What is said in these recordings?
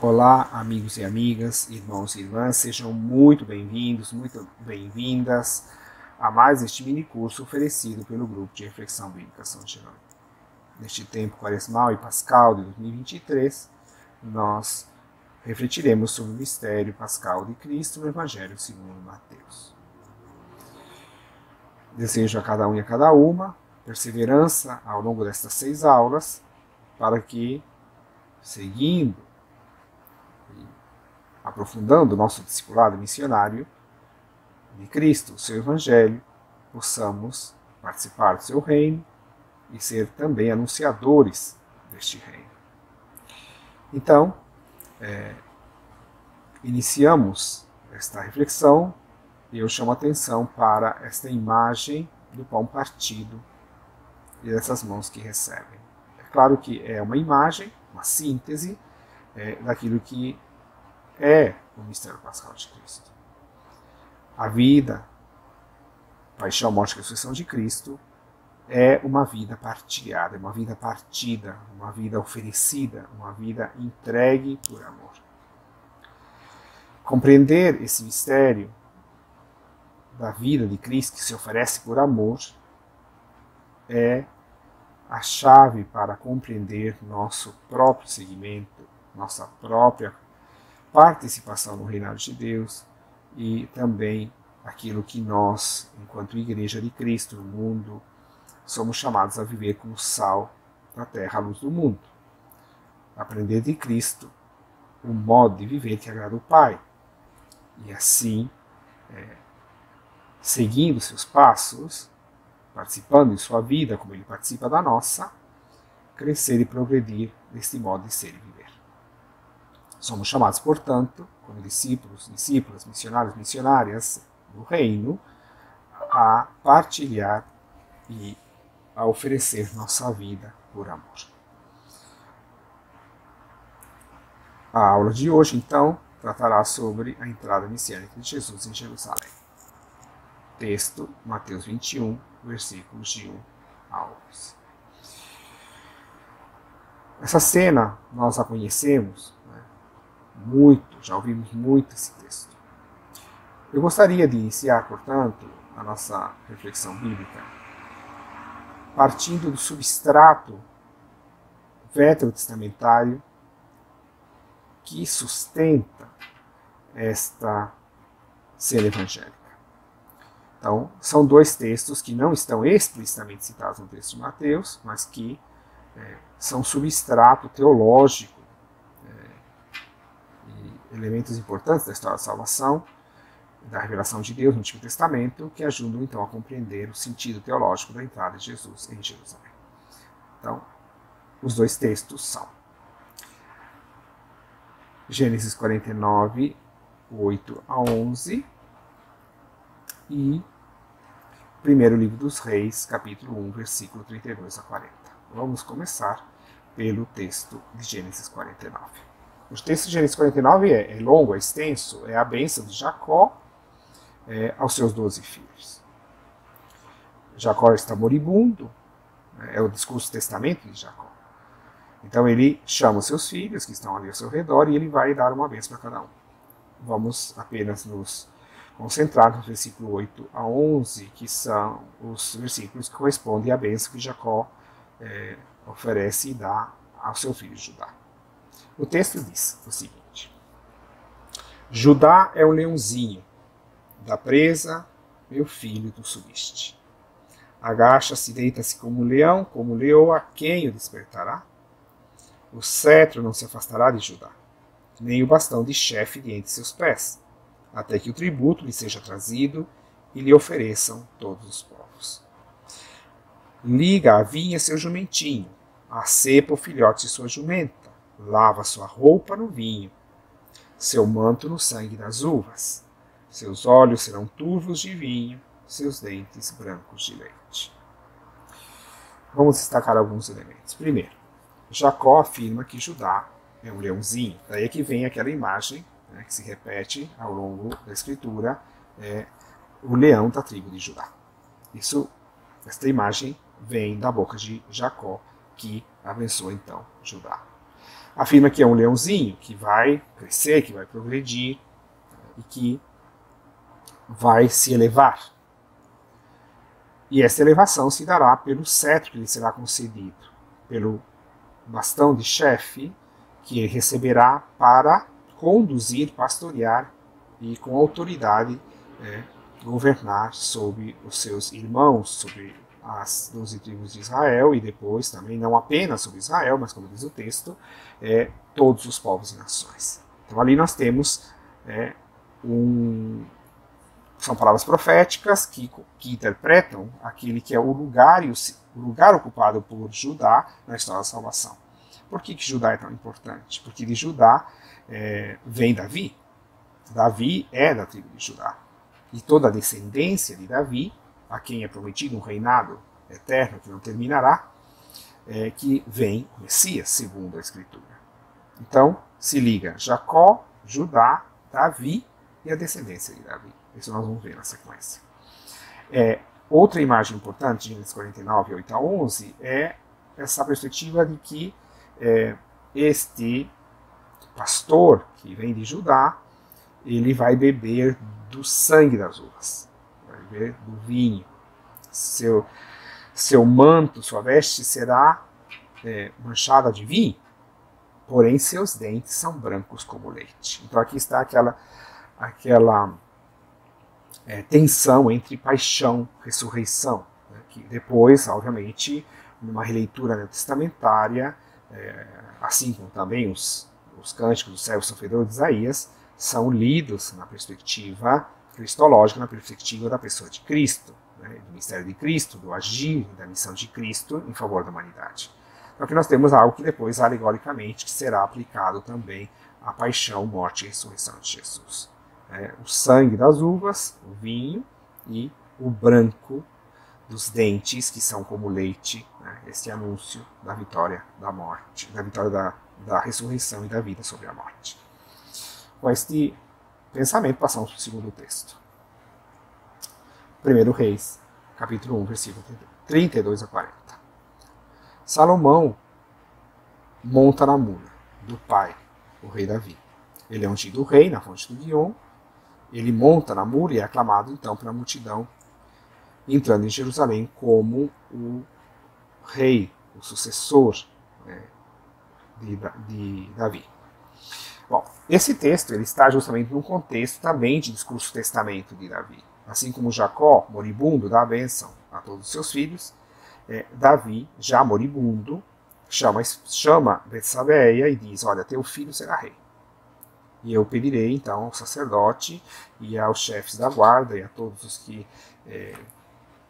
Olá, amigos e amigas, irmãos e irmãs, sejam muito bem-vindos, muito bem-vindas a mais este mini curso oferecido pelo Grupo de Reflexão Bíblica São Jerônimo. Neste tempo quaresmal e pascal de 2023, nós refletiremos sobre o mistério pascal de Cristo no Evangelho segundo Mateus. Desejo a cada um e a cada uma perseverança ao longo destas 6 aulas para que, seguindo aprofundando o nosso discipulado missionário de Cristo, o seu Evangelho, possamos participar do seu reino e ser também anunciadores deste reino. Então, iniciamos esta reflexão e eu chamo a atenção para esta imagem do pão partido e dessas mãos que recebem. É claro que é uma imagem, uma síntese daquilo que é o mistério pascal de Cristo. A vida, paixão, morte e ressurreição de Cristo é uma vida partilhada, uma vida partida, uma vida oferecida, uma vida entregue por amor. Compreender esse mistério da vida de Cristo que se oferece por amor é a chave para compreender nosso próprio seguimento, nossa própria participação no reinado de Deus e também aquilo que nós, enquanto Igreja de Cristo no mundo, somos chamados a viver como sal da terra, a luz do mundo. Aprender de Cristo o modo de viver que agrada o Pai. E assim, seguindo seus passos, participando de sua vida como Ele participa da nossa, crescer e progredir neste modo de ser e viver. Somos chamados, portanto, como discípulos, discípulas, missionários, missionárias do reino, a partilhar e a oferecer nossa vida por amor. A aula de hoje, então, tratará sobre a entrada messiânica de Jesus em Jerusalém. Texto, Mateus 21, versículos de 1 a 11. Essa cena nós a conhecemos já ouvimos muito esse texto. Eu gostaria de iniciar, portanto, a nossa reflexão bíblica partindo do substrato veterotestamentário que sustenta esta cena evangélica. Então, são 2 textos que não estão explicitamente citados no texto de Mateus, mas que são substrato teológico, elementos importantes da história da salvação, da revelação de Deus no Antigo Testamento, que ajudam então a compreender o sentido teológico da entrada de Jesus em Jerusalém. Então, os 2 textos são Gênesis 49, 8 a 11 e primeiro livro dos Reis, capítulo 1, versículo 32 a 40. Vamos começar pelo texto de Gênesis 49. O texto de Gênesis 49 é longo, é extenso, é a bênção de Jacó aos seus 12 filhos. Jacó está moribundo, é o discurso do testamento de Jacó. Então ele chama os seus filhos, que estão ali ao seu redor, e ele vai dar uma bênção para cada um. Vamos apenas nos concentrar no versículo 8 a 11, que são os versículos que correspondem à bênção que Jacó oferece e dá ao seu filho Judá. O texto diz o seguinte: Judá é um leãozinho, da presa, meu filho, tu subiste. Agacha-se, deita-se como leão, como leoa, quem o despertará? O cetro não se afastará de Judá, nem o bastão de chefe de entre seus pés, até que o tributo lhe seja trazido e lhe ofereçam todos os povos. Liga a vinha seu jumentinho, a cepa o filhote de sua jumenta, lava sua roupa no vinho, seu manto no sangue das uvas. Seus olhos serão turvos de vinho, seus dentes brancos de leite. Vamos destacar alguns elementos. Primeiro, Jacó afirma que Judá é um leãozinho. Daí é que vem aquela imagem, né, que se repete ao longo da escritura, o leão da tribo de Judá. Esta imagem vem da boca de Jacó, que abençoa então Judá. Afirma que é um leãozinho que vai crescer, que vai progredir e que vai se elevar. E essa elevação se dará pelo cetro que lhe será concedido, pelo bastão de chefe que ele receberá para conduzir, pastorear e com autoridade governar sobre os seus irmãos, sobre as 12 tribos de Israel e depois também não apenas sobre Israel, mas como diz o texto, todos os povos e nações. Então ali nós temos são palavras proféticas que interpretam aquele que é o lugar ocupado por Judá na história da salvação. Por que Judá é tão importante? Porque de Judá vem Davi. Davi é da tribo de Judá. E toda a descendência de Davi, a quem é prometido um reinado eterno que não terminará, que vem o Messias, segundo a Escritura. Então, se liga Jacó, Judá, Davi e a descendência de Davi. Isso nós vamos ver na sequência. Outra imagem importante, de Gênesis 49, 8 a 11, é essa perspectiva de que este pastor que vem de Judá, ele vai beber do sangue das uvas, vai beber do vinho. Seu manto, sua veste será manchada de vinho, porém seus dentes são brancos como leite. Então aqui está aquela tensão entre paixão e ressurreição, né, que depois, obviamente, numa releitura neotestamentária, assim como também os cânticos do servo sofredor de Isaías, são lidos na perspectiva cristológica, na perspectiva da pessoa de Cristo, né, do mistério de Cristo, do agir da missão de Cristo em favor da humanidade. Então aqui nós temos algo que depois, alegoricamente, será aplicado também à paixão, morte e ressurreição de Jesus. O sangue das uvas, o vinho e o branco dos dentes, que são como leite, né, este anúncio da vitória da morte, da vitória da ressurreição e da vida sobre a morte. Com este pensamento, passamos para o segundo texto. 1 Reis, capítulo 1, versículo 32 a 40. Salomão monta na mula do pai, o rei Davi. Ele é ungido rei na fonte do Guion. Ele monta na mula e é aclamado então pela multidão, entrando em Jerusalém como o rei, o sucessor de Davi. Bom, esse texto ele está justamente num contexto também de discurso testamento de Davi. Assim como Jacó, moribundo, dá a bênção a todos os seus filhos, Davi, já moribundo, chama Betsabeia e diz: olha, teu filho será rei. E eu pedirei, então, ao sacerdote e aos chefes da guarda e a todos os que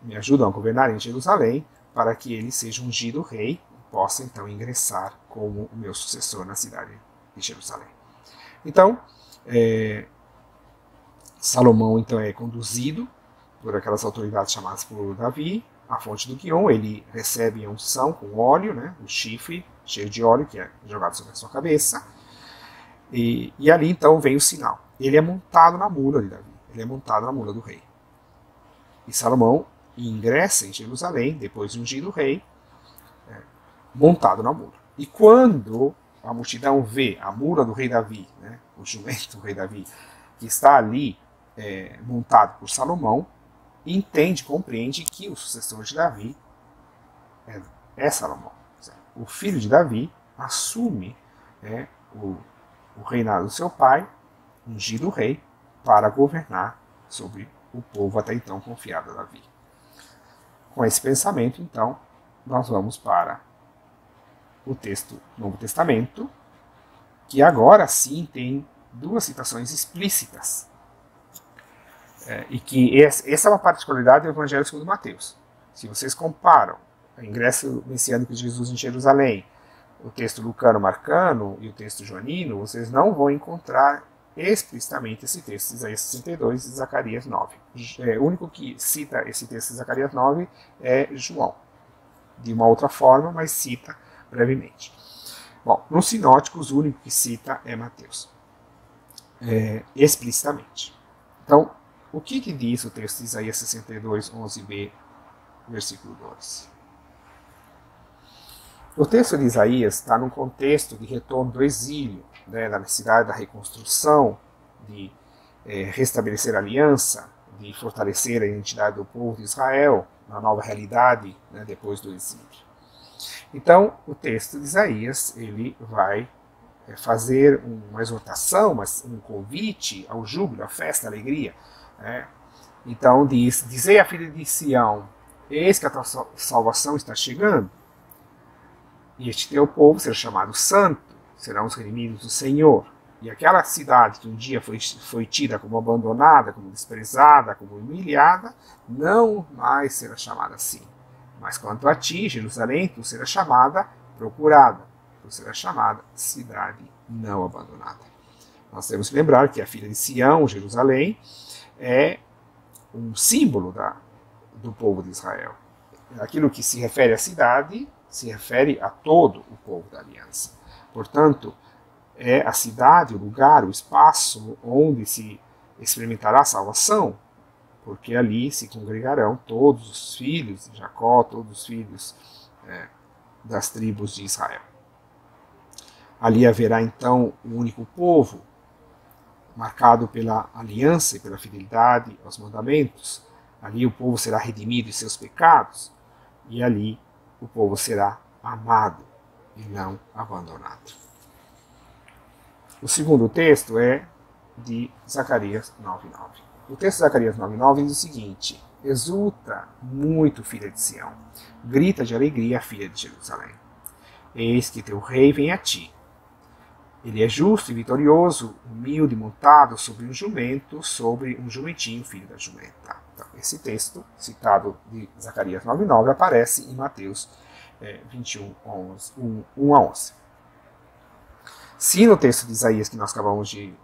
me ajudam a governar em Jerusalém, para que ele seja ungido rei e possa, então, ingressar como o meu sucessor na cidade de Jerusalém. Então, Salomão, então, é conduzido por aquelas autoridades chamadas por Davi, à fonte do Guion. Ele recebe a unção com óleo, né, o chifre cheio de óleo que é jogado sobre a sua cabeça. E ali então vem o sinal. Ele é montado na mula de Davi, ele é montado na mula do rei. E Salomão ingressa em Jerusalém, depois de ungido rei, montado na mula. E quando a multidão vê a mula do rei Davi, né, o jumento do rei Davi, que está ali montado por Salomão, entende, compreende que o sucessor de Davi é Salomão. O filho de Davi assume o reinado do seu pai, ungido rei, para governar sobre o povo até então confiado a Davi. Com esse pensamento, então, nós vamos para o texto do Novo Testamento, que agora sim tem duas citações explícitas. E que essa é uma particularidade do Evangelho segundo Mateus. Se vocês comparam o ingresso messiânico de Jesus em Jerusalém, o texto lucano-marcano e o texto joanino, vocês não vão encontrar explicitamente esse texto de Isaías 62 e Zacarias 9. O único que cita esse texto de Zacarias 9 é João. de uma outra forma, mas cita brevemente. Bom, nos sinóticos, o único que cita é Mateus, explicitamente. Então, o que diz o texto de Isaías 62, 11b, versículo 2? O texto de Isaías está num contexto de retorno do exílio, né, da necessidade da reconstrução, de restabelecer a aliança, de fortalecer a identidade do povo de Israel na nova realidade, né, depois do exílio. Então, o texto de Isaías ele vai fazer uma exortação, um convite ao júbilo, à festa, à alegria. Né? Então diz: dizei à filha de Sião, eis que a tua salvação está chegando, e este teu povo será chamado santo, serão os redimidos do Senhor. E aquela cidade que um dia foi tida como abandonada, como desprezada, como humilhada, não mais será chamada assim. Mas quanto a ti, Jerusalém, tu serás chamada procurada, tu serás chamada cidade não abandonada. Nós temos que lembrar que a filha de Sião, Jerusalém, é um símbolo do povo de Israel. Aquilo que se refere à cidade se refere a todo o povo da aliança. Portanto, é a cidade, o lugar, o espaço onde se experimentará a salvação, porque ali se congregarão todos os filhos de Jacó, todos os filhos das tribos de Israel. Ali haverá então um único povo, marcado pela aliança e pela fidelidade aos mandamentos. Ali o povo será redimido de seus pecados, e ali o povo será amado e não abandonado. O segundo texto é de Zacarias 9:9. O texto de Zacarias 9:9 diz o seguinte: exulta muito, filha de Sião, grita de alegria, filha de Jerusalém. Eis que teu rei vem a ti. Ele é justo e vitorioso, humilde, montado sobre um jumento, sobre um jumentinho, filho da jumenta. Então, esse texto, citado de Zacarias 9:9, aparece em Mateus 21, 1 a 11. Se no texto de Isaías que nós acabamos de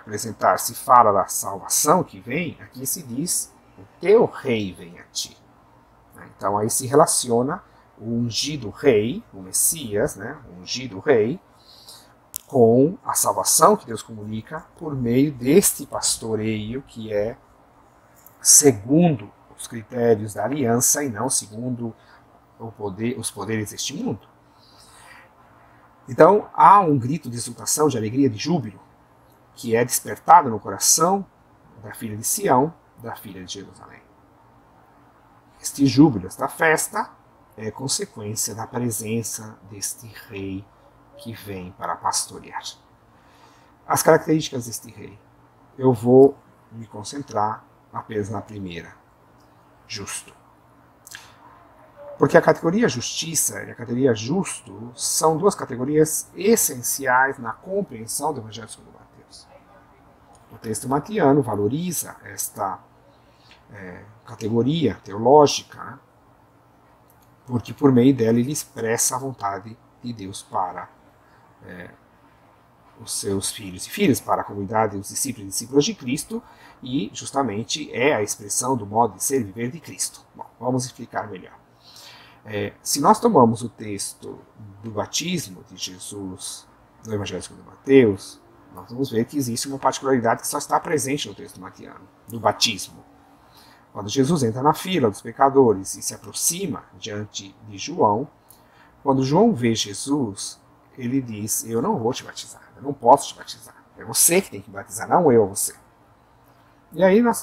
apresentar se fala da salvação que vem, aqui se diz: o teu rei vem a ti. Então aí se relaciona o ungido rei, o Messias, né, o ungido rei, com a salvação que Deus comunica por meio deste pastoreio que é segundo os critérios da aliança e não segundo os poderes deste mundo. Então há um grito de exultação, de alegria, de júbilo, que é despertado no coração da filha de Sião, da filha de Jerusalém. Este júbilo, esta festa, é consequência da presença deste rei que vem para pastorear. As características deste rei. Eu vou me concentrar apenas na primeira: justo. Porque a categoria justiça e a categoria justo são duas categorias essenciais na compreensão do Evangelho segundo Mateus. O texto matiano valoriza esta categoria teológica, né? Porque por meio dela ele expressa a vontade de Deus para os seus filhos e filhas, para a comunidade, os discípulos e discípulas de Cristo, e justamente é a expressão do modo de ser e viver de Cristo. Bom, vamos explicar melhor. Se nós tomamos o texto do batismo de Jesus no Evangelho segundo Mateus, nós vamos ver que existe uma particularidade que só está presente no texto matiano, do batismo. Quando Jesus entra na fila dos pecadores e se aproxima diante de João, quando João vê Jesus, ele diz: eu não vou te batizar, eu não posso te batizar, é você que tem que batizar, não eu, você. E aí nós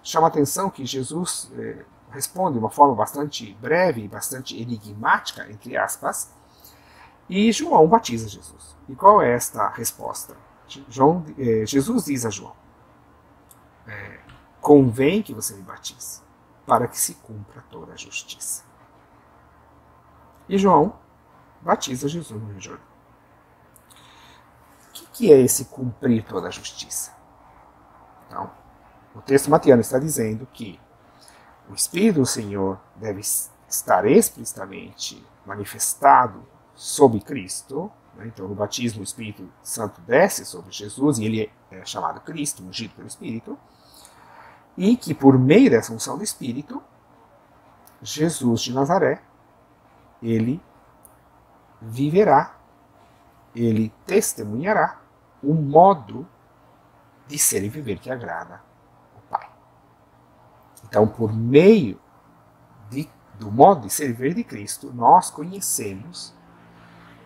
chama a atenção que Jesus responde de uma forma bastante breve e bastante enigmática, entre aspas, e João batiza Jesus. E qual é esta resposta? Jesus diz a João: convém que você me batize, para que se cumpra toda a justiça. E João batiza Jesus no Rio Jordão. O que é esse cumprir toda a justiça? Então, o texto matiano está dizendo que o Espírito do Senhor deve estar explicitamente manifestado sobre Cristo. Né? Então, no batismo, o Espírito Santo desce sobre Jesus e ele é chamado Cristo, ungido pelo Espírito. E que por meio dessa unção do Espírito, Jesus de Nazaré ele viverá, ele testemunhará o modo de ser e viver que agrada o Pai. Então, por meio do modo de ser e viver de Cristo, nós conhecemos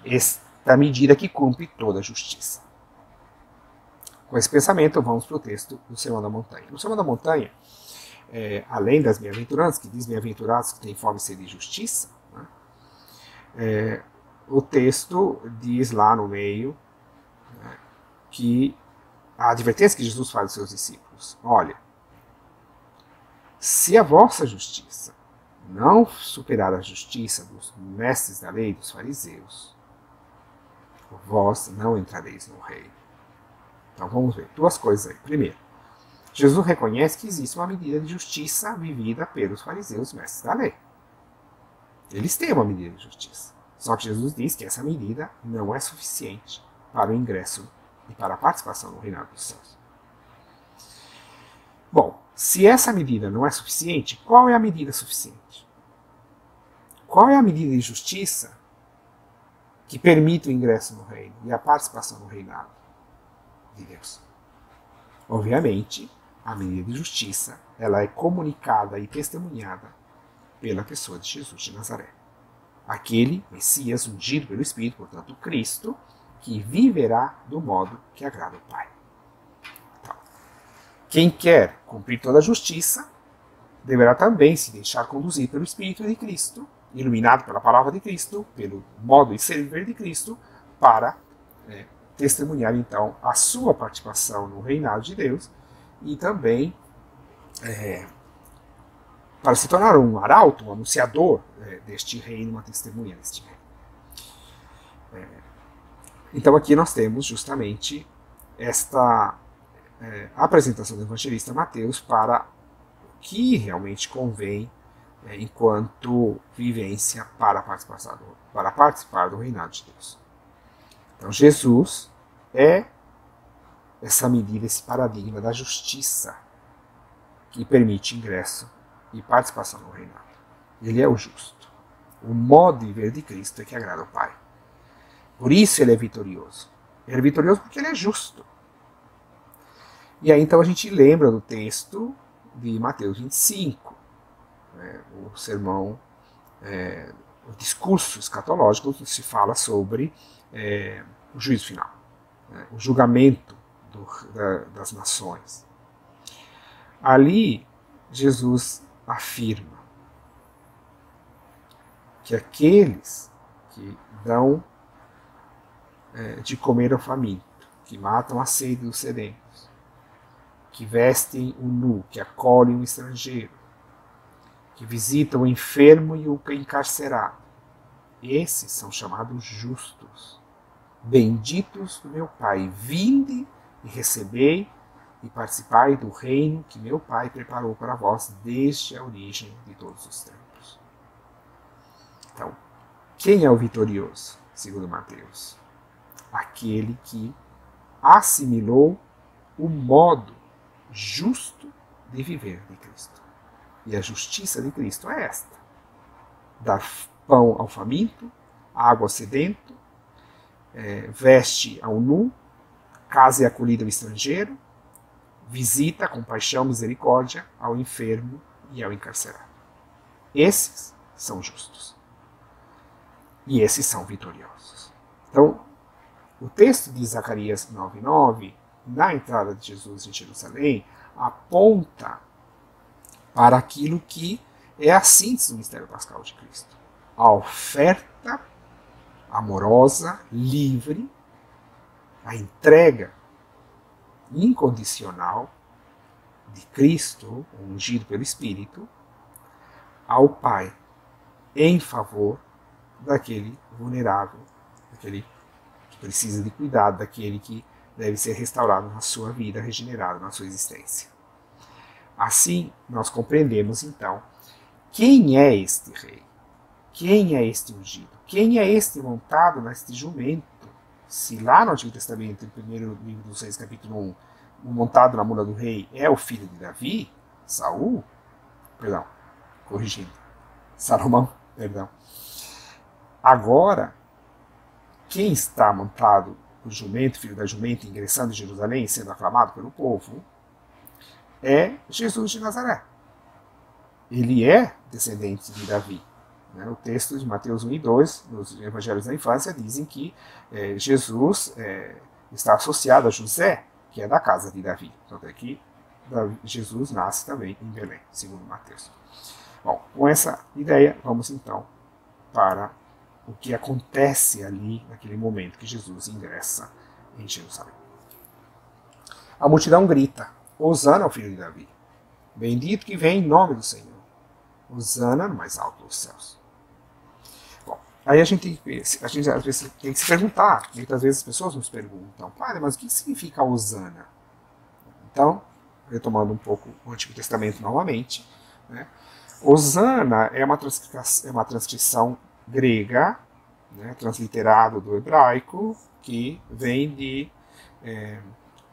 esta medida que cumpre toda a justiça. Com esse pensamento, vamos para o texto do Sermão da Montanha. No Sermão da Montanha, além das bem-aventuranças, que diz bem-aventurados que têm fome e sede de justiça, né, o texto diz lá no meio, né, que a advertência que Jesus faz aos seus discípulos: olha, se a vossa justiça não superar a justiça dos mestres da lei, dos fariseus, vós não entrareis no reino. Então vamos ver duas coisas aí. Primeiro, Jesus reconhece que existe uma medida de justiça vivida pelos fariseus, mestres da lei. Eles têm uma medida de justiça. Só que Jesus diz que essa medida não é suficiente para o ingresso e para a participação no reinado dos céus. Bom, se essa medida não é suficiente, qual é a medida suficiente? Qual é a medida de justiça que permite o ingresso no reino e a participação no reinado de Deus? Obviamente, a medida de justiça ela é comunicada e testemunhada pela pessoa de Jesus de Nazaré. Aquele Messias ungido pelo Espírito, portanto, Cristo, que viverá do modo que agrada o Pai. Então, quem quer cumprir toda a justiça deverá também se deixar conduzir pelo Espírito de Cristo, iluminado pela palavra de Cristo, pelo modo de ser e viver de Cristo, para testemunhar então a sua participação no reinado de Deus e também para se tornar um arauto, um anunciador deste reino, uma testemunha deste reino. Então aqui nós temos justamente esta apresentação do evangelista Mateus para o que realmente convém enquanto vivência para participar do reinado de Deus. Então Jesus é essa medida, esse paradigma da justiça que permite ingresso e participação no reinado. Ele é o justo. O modo de viver de Cristo é que agrada ao Pai. Por isso ele é vitorioso. Ele é vitorioso porque ele é justo. E aí então a gente lembra do texto de Mateus 25, o sermão, o discurso escatológico que se fala sobre o juízo final, o julgamento das nações. Ali Jesus afirma que aqueles que dão de comer ao faminto, que matam a sede dos sedentos, que vestem o nu, que acolhem o estrangeiro, que visitam o enfermo e o encarcerado, esses são chamados justos. Benditos do meu Pai, vinde e recebei e participai do reino que meu Pai preparou para vós desde a origem de todos os tempos. Então, quem é o vitorioso, segundo Mateus? Aquele que assimilou o modo justo de viver de Cristo. E a justiça de Cristo é esta: dar pão ao faminto, água ao sedento, veste ao nu, casa e acolhida ao estrangeiro, visita, compaixão, misericórdia ao enfermo e ao encarcerado. Esses são justos. E esses são vitoriosos. Então, o texto de Zacarias 9:9, na entrada de Jesus em Jerusalém, aponta para aquilo que é a síntese do mistério pascal de Cristo. A oferta amorosa, livre, a entrega incondicional de Cristo, ungido pelo Espírito, ao Pai, em favor daquele vulnerável, daquele que precisa de cuidado, daquele que deve ser restaurado na sua vida, regenerado na sua existência. Assim, nós compreendemos, então, quem é este rei? Quem é este ungido? Quem é este montado neste jumento? Se lá no Antigo Testamento, no primeiro livro dos Reis, capítulo 1, o montado na mula do rei é o filho de Davi, Salomão, Agora, quem está montado o jumento, filho da jumenta, ingressando em Jerusalém, sendo aclamado pelo povo, é Jesus de Nazaré. Ele é descendente de Davi. O texto de Mateus 1 e 2, nos Evangelhos da Infância, dizem que Jesus está associado a José, que é da casa de Davi. Então, aqui, Jesus nasce também em Belém, segundo Mateus. Bom, com essa ideia, vamos então para o que acontece ali naquele momento que Jesus ingressa em Jerusalém. A multidão grita: Hosana ao filho de Davi. Bendito que vem em nome do Senhor. Hosana no mais alto dos céus. Bom, aí a gente às vezes tem que se perguntar. Muitas vezes as pessoas nos perguntam: Padre, mas o que significa Hosana? Então, retomando um pouco o Antigo Testamento novamente, Hosana é uma transcrição grega, transliterado do hebraico, que vem de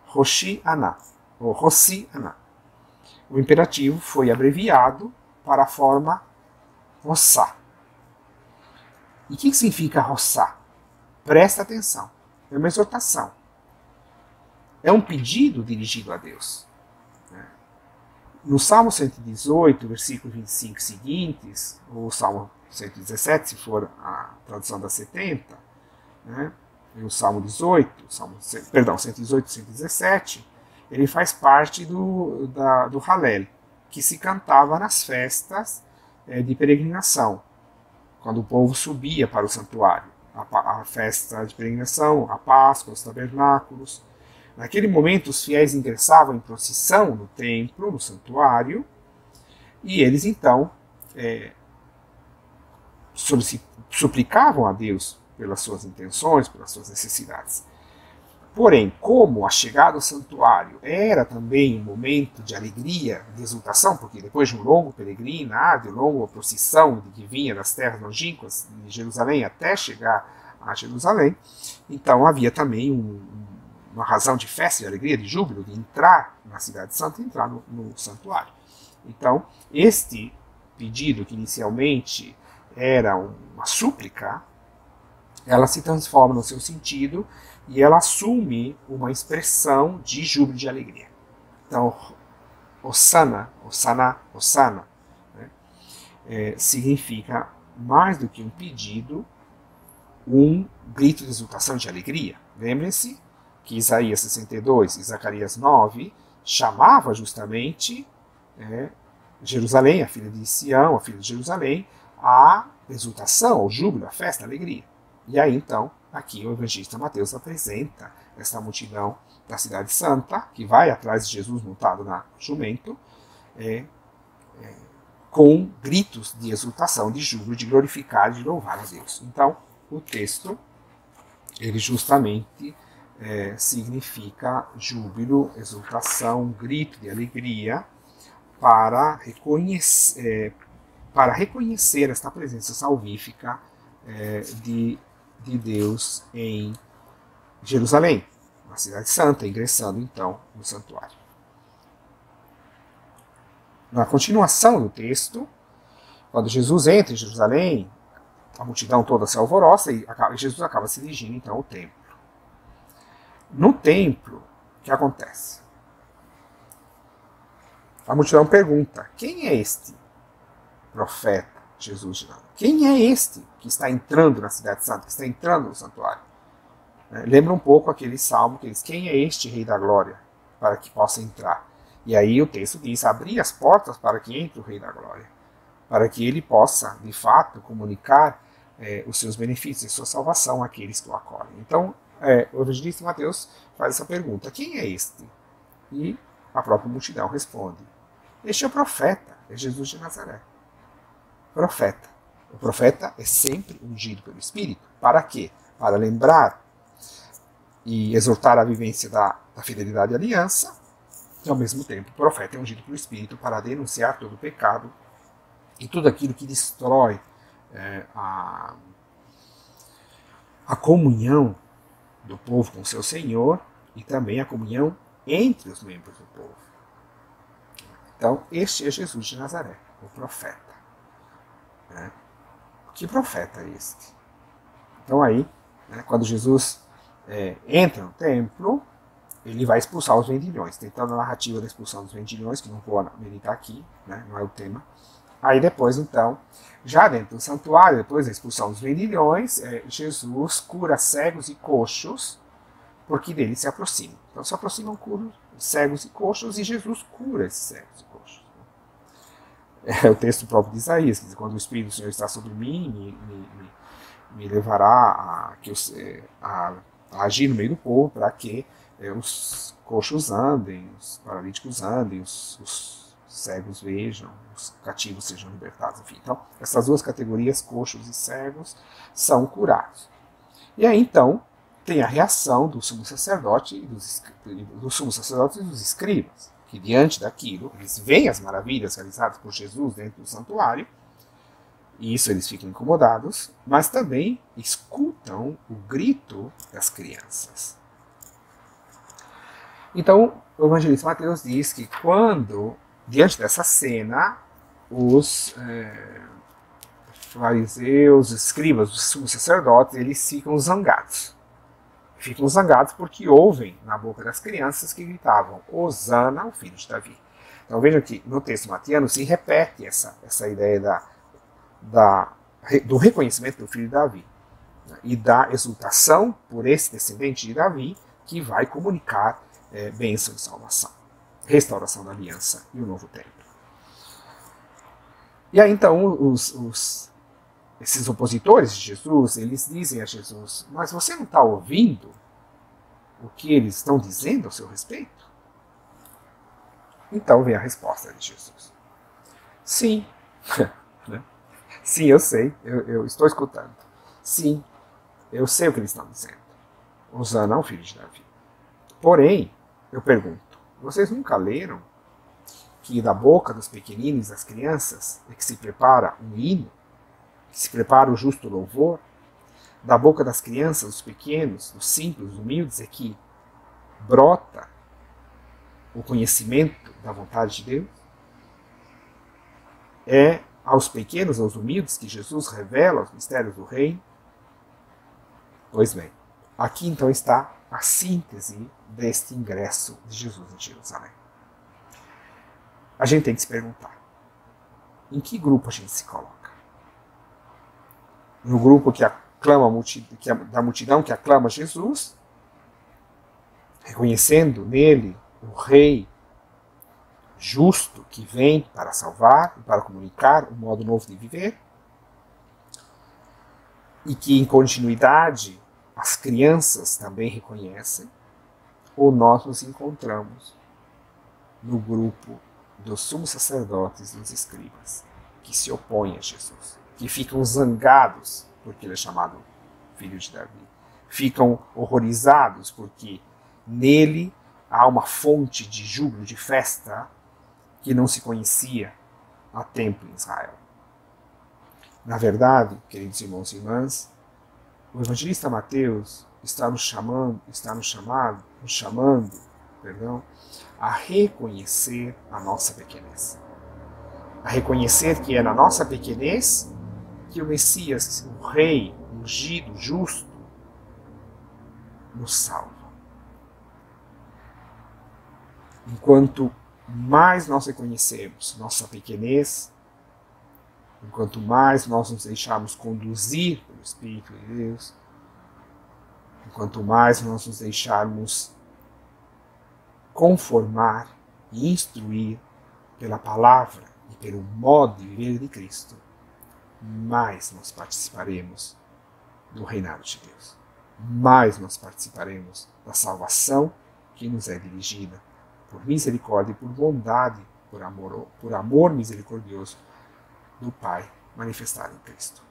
Hoshi-Aná, ou Hossi-Aná. O imperativo foi abreviado para a forma Hossá. E o que significa Hossá? Presta atenção. É uma exortação. É um pedido dirigido a Deus. No Salmo 118, versículo 25 seguintes, ou Salmo 117, se for a tradução da 70, e o Salmo 118 e 117, ele faz parte do Halel, que se cantava nas festas de peregrinação, quando o povo subia para o santuário. A festa de peregrinação, a Páscoa, os tabernáculos. Naquele momento, os fiéis ingressavam em procissão no templo, no santuário, e eles então suplicavam a Deus pelas suas intenções, pelas suas necessidades. Porém, como a chegada ao santuário era também um momento de alegria, de exultação, porque depois de um longo peregrinado, longa procissão que vinha das terras longínquas de Jerusalém até chegar a Jerusalém, então havia também uma razão de festa, de alegria, de júbilo, de entrar na cidade santa e entrar no santuário. Então, este pedido, que inicialmente era uma súplica, ela se transforma no seu sentido e ela assume uma expressão de júbilo, de alegria. Então, Hosana, Hosana, Hosana, significa mais do que um pedido, um grito de exultação, de alegria. Lembrem-se que Isaías 62 e Zacarias 9 chamava justamente Jerusalém, a filha de Sião, a filha de Jerusalém, a exultação, ao júbilo, a festa, a alegria. E aí, então, aqui o evangelista Mateus apresenta esta multidão da cidade santa, que vai atrás de Jesus montado na jumento, com gritos de exultação, de júbilo, de glorificar, de louvar a Deus. Então, o texto, ele justamente significa júbilo, exultação, grito de alegria, para reconhecer esta presença salvífica de Deus em Jerusalém, na cidade santa, ingressando então no santuário. Na continuação do texto, quando Jesus entra em Jerusalém, a multidão toda se alvoroça e Jesus acaba se dirigindo então ao templo. No templo, o que acontece? A multidão pergunta: quem é este profeta Jesus de Nazaré? Quem é este que está entrando na cidade santa, que está entrando no santuário? Lembra um pouco aquele salmo que diz: quem é este Rei da Glória, para que possa entrar? E aí o texto diz: abrir as portas para que entre o Rei da Glória, para que ele possa, de fato, comunicar os seus benefícios e sua salvação àqueles que o acolhem. Então, o evangelista Mateus faz essa pergunta: quem é este? E a própria multidão responde: este é o profeta, é Jesus de Nazaré. Profeta. O profeta é sempre ungido pelo Espírito. Para quê? Para lembrar e exortar a vivência da fidelidade à aliança, e ao mesmo tempo o profeta é ungido pelo Espírito para denunciar todo o pecado e tudo aquilo que destrói a comunhão do povo com o seu Senhor e também a comunhão entre os membros do povo. Então, este é Jesus de Nazaré, o profeta. Que profeta é este? Então aí, né, quando Jesus entra no templo, ele vai expulsar os vendilhões. Tem toda a narrativa da expulsão dos vendilhões, que não vou meditar aqui, né, não é o tema. Aí depois, então, já dentro do santuário, depois da expulsão dos vendilhões, Jesus cura cegos e coxos, porque dele se aproximam. Então se aproximam cegos e coxos, e Jesus cura esses cegos e coxos. É o texto próprio de Isaías, que diz, quando o Espírito do Senhor está sobre mim, me levará a agir no meio do povo, para que os coxos andem, os paralíticos andem, os cegos vejam, os cativos sejam libertados. Enfim, então, essas duas categorias, coxos e cegos, são curados. E aí, então, tem a reação do sumo sacerdote e dos escribas, que diante daquilo, eles veem as maravilhas realizadas por Jesus dentro do santuário, e isso eles ficam incomodados, mas também escutam o grito das crianças. Então, o evangelista Mateus diz que quando, diante dessa cena, os fariseus, os escribas, os sumos sacerdotes, eles ficam zangados. Ficam zangados porque ouvem na boca das crianças que gritavam, Hosana, o filho de Davi. Então vejam que no texto matiano se repete essa ideia do reconhecimento do filho de Davi, né, e da exultação por esse descendente de Davi, que vai comunicar bênção de salvação, restauração da aliança e o novo templo. E aí então esses opositores de Jesus, eles dizem a Jesus, mas você não está ouvindo o que eles estão dizendo ao seu respeito? Então vem a resposta de Jesus. Sim, sim, eu sei, eu estou escutando. Sim, eu sei o que eles estão dizendo. Hosana é o filho de Davi. Porém, eu pergunto, vocês nunca leram que da boca dos pequeninos, das crianças, é que se prepara um hino, que se prepara o justo louvor? Da boca das crianças, dos pequenos, dos simples, dos humildes, é que brota o conhecimento da vontade de Deus? É aos pequenos, aos humildes, que Jesus revela os mistérios do reino? Pois bem, aqui então está a síntese deste ingresso de Jesus em Jerusalém. A gente tem que se perguntar, em que grupo a gente se coloca? No grupo que aclama da multidão que aclama Jesus, reconhecendo nele o rei justo que vem para salvar e para comunicar um modo novo de viver, e que em continuidade as crianças também reconhecem, ou nós nos encontramos no grupo dos sumos sacerdotes e dos escribas, que se opõem a Jesus, que ficam zangados porque ele é chamado filho de Davi, ficam horrorizados porque nele há uma fonte de júbilo, de festa, que não se conhecia há tempo em Israel. Na verdade, queridos irmãos e irmãs, o evangelista Mateus está nos chamando a reconhecer a nossa pequenez. A reconhecer que é na nossa pequenez que o Messias, o Rei, ungido, justo, nos salva. Enquanto mais nós reconhecemos nossa pequenez, enquanto mais nós nos deixarmos conduzir pelo Espírito de Deus, enquanto mais nós nos deixarmos conformar e instruir pela palavra e pelo modo de viver de Cristo, mais nós participaremos do reinado de Deus. Mais nós participaremos da salvação que nos é dirigida por misericórdia e por bondade, por amor misericordioso do Pai manifestado em Cristo.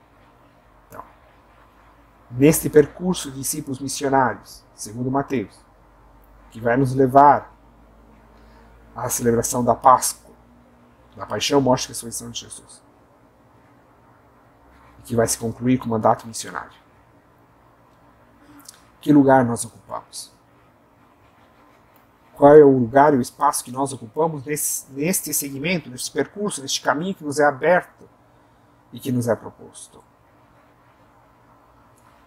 Então, neste percurso de discípulos missionários, segundo Mateus, que vai nos levar à celebração da Páscoa, da paixão, morte e ressurreição de Jesus, e que vai se concluir com o mandato missionário. Que lugar nós ocupamos? Qual é o lugar e o espaço que nós ocupamos neste segmento, neste percurso, neste caminho que nos é aberto e que nos é proposto?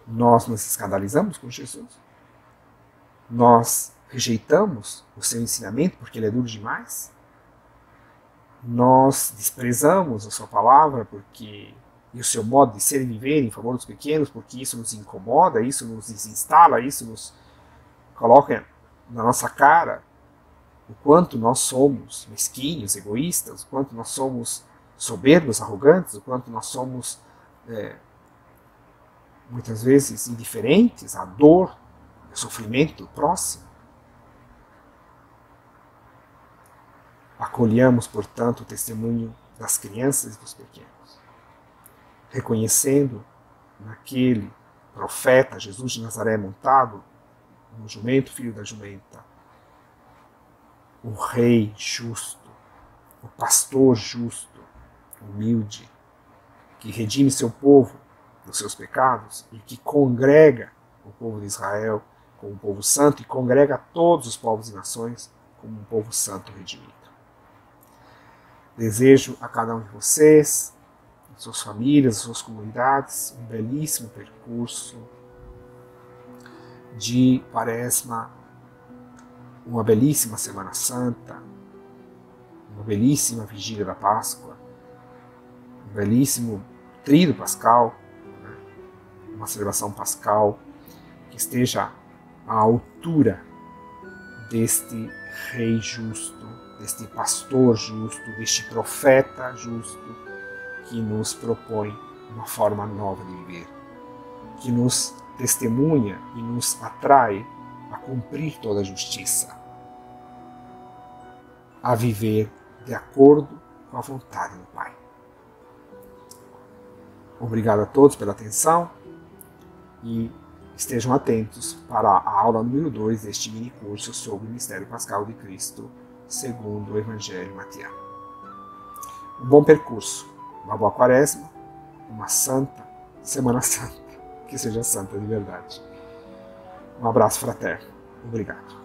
Nós nos escandalizamos com Jesus? Nós rejeitamos o seu ensinamento porque ele é duro demais? Nós desprezamos a sua palavra porque e o seu modo de ser e viver em favor dos pequenos porque isso nos incomoda, isso nos desinstala, isso nos coloca na nossa cara o quanto nós somos mesquinhos, egoístas, o quanto nós somos soberbos, arrogantes, o quanto nós somos muitas vezes indiferentes à dor, ao sofrimento do próximo. Acolhamos, portanto, o testemunho das crianças e dos pequenos, reconhecendo naquele profeta, Jesus de Nazaré, montado no jumento, filho da jumenta, o rei justo, o pastor justo, humilde, que redime seu povo dos seus pecados e que congrega o povo de Israel como um povo santo e congrega todos os povos e nações como um povo santo redimido. Desejo a cada um de vocês, suas famílias, suas comunidades, um belíssimo percurso de Quaresma, uma belíssima Semana Santa, uma belíssima Vigília da Páscoa, um belíssimo Tríduo Pascal, né? Uma celebração pascal que esteja à altura deste Rei justo, deste pastor justo, deste profeta justo, que nos propõe uma forma nova de viver, que nos testemunha e nos atrai a cumprir toda a justiça, a viver de acordo com a vontade do Pai. Obrigado a todos pela atenção e estejam atentos para a aula número 2 deste mini curso sobre o mistério pascal de Cristo segundo o Evangelho Mateano. Um bom percurso, uma boa Quaresma, uma santa Semana Santa, que seja santa de verdade. Um abraço fraterno. Obrigado.